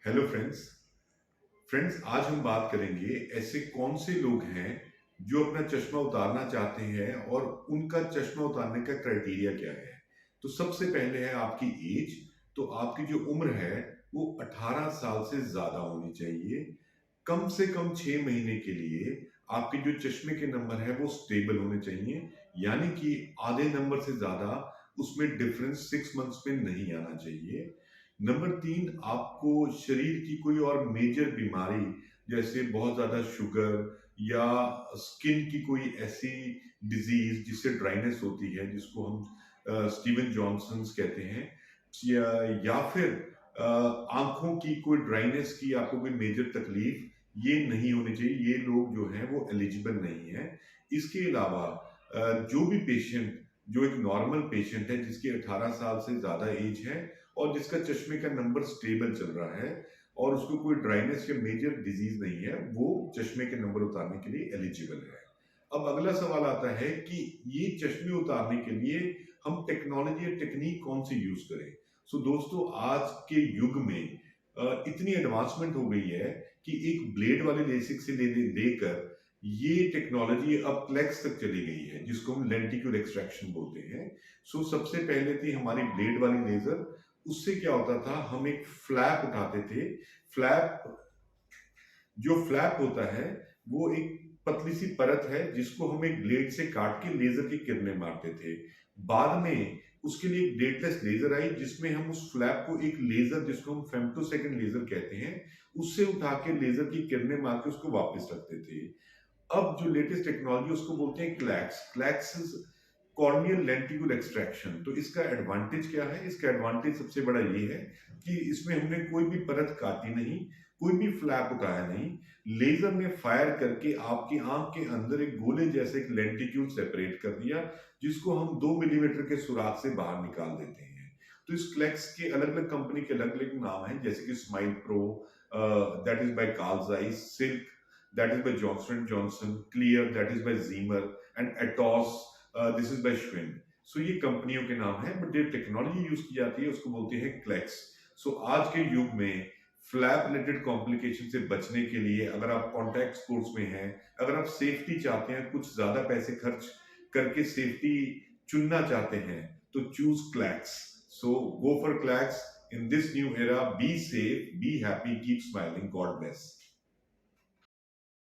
Hello friends. आज हम बात करेंगे ऐसे कौन से लोग हैं जो अपना चश्मा उतारना चाहते हैं और उनका चश्मा उतारने का क्राइटेरिया क्या है। तो सबसे पहले है आपकी एज। तो आपकी जो उम्र है वो 18 साल से ज्यादा होनी चाहिए। कम से कम 6 महीने के लिए आपके जो चश्मे के नंबर है वो स्टेबल होने चाहिए, यानी कि आधे नंबर से ज्यादा उसमें डिफरेंस 6 मंथ्स में नहीं आना चाहिए। नंबर 3, आपको शरीर की कोई और मेजर बीमारी जैसे बहुत ज्यादा शुगर या स्किन की कोई ऐसी डिजीज जिससे ड्राइनेस होती है, जिसको हम स्टीवन जॉनसन कहते हैं, या फिर आंखों की कोई ड्राइनेस की आपको कोई मेजर तकलीफ, ये नहीं होनी चाहिए। ये लोग जो हैं वो एलिजिबल नहीं है। इसके अलावा जो भी पेशेंट, जो एक नॉर्मल पेशेंट है जिसकी 18 साल से ज्यादा एज है और जिसका चश्मे का नंबर स्टेबल चल रहा है और उसको कोई ड्राइनेस या मेजर डिजीज नहीं है, वो चश्मे के नंबर उतारने के लिए एलिजिबल है। अब अगला सवाल आता है कि ये चश्मे उतारने के लिए हम टेक्नोलॉजी या टेक्निक कौन सी यूज करें। दोस्तों, आज के युग में इतनी एडवांसमेंट हो गई है कि एक ब्लेड वाले लेसिक से लेकर ये टेक्नोलॉजी अब क्लेक्स तक चली गई है, जिसको हम लेंटिक्यूल एक्सट्रैक्शन बोलते हैं। सबसे पहले थी हमारी ब्लेड वाली लेजर। उससे क्या होता था, हम एक फ्लैप उठाते थे। फ्लैप, जो फ्लैप होता है वो एक पतली सी परत है जिसको हम एक ब्लेड से काट के लेजर की किरणें मारते थे। बाद में उसके लिए एक ब्लेडलेस लेजर आई जिसमें हम उस फ्लैप को एक लेजर, जिसको हम फेम्टोसेकंड लेजर कहते हैं, उससे उठा के लेजर की किरणें मार के उसको वापस रखते थे। अब जो लेटेस्ट टेक्नोलॉजी उसको बोलते हैं क्लैक्स। क्लैक्स कॉर्नियल लेंटिक्यूल एक्सट्रैक्शन। तो इसका एडवांटेज क्या है? इसका एडवांटेज सबसे बड़ा ये है कि इसमें हमने कोई भी परत काटी नहीं, कोई भी फ्लैप उठाया नहीं। लेजर ने फायर करके आपकी आंख के अंदर एक गोले जैसे एक लेंटिक्यूल सेपरेट कर दिया, जिसको हम 2 मिलीमीटर के सुराख से बाहर निकाल देते हैं। तो इस क्लैक्स के अलग अलग कंपनी के अलग अलग नाम हैं, जैसे कि smile pro, that is by Karl Zeiss, silk, that is by Johnson and Johnson, Clear, that is by Zimmer, and Atos, this is by Schwinn. ये कंपनियों के नाम हैं, बट जो टेक्नोलॉजी यूज की जाती है उसको बोलते हैं क्लेक्स। आज के युग में फ्लैप रिलेटेड कॉम्प्लिकेशन से बचने के लिए, अगर आप कॉन्टैक्ट स्पोर्ट्स में हैं, अगर आप सेफ्टी चाहते हैं, कुछ ज्यादा पैसे खर्च करके सेफ्टी चुनना चाहते हैं, तो choose Clax. Go for Clax in this new era. Be safe, be happy, keep smiling, God bless.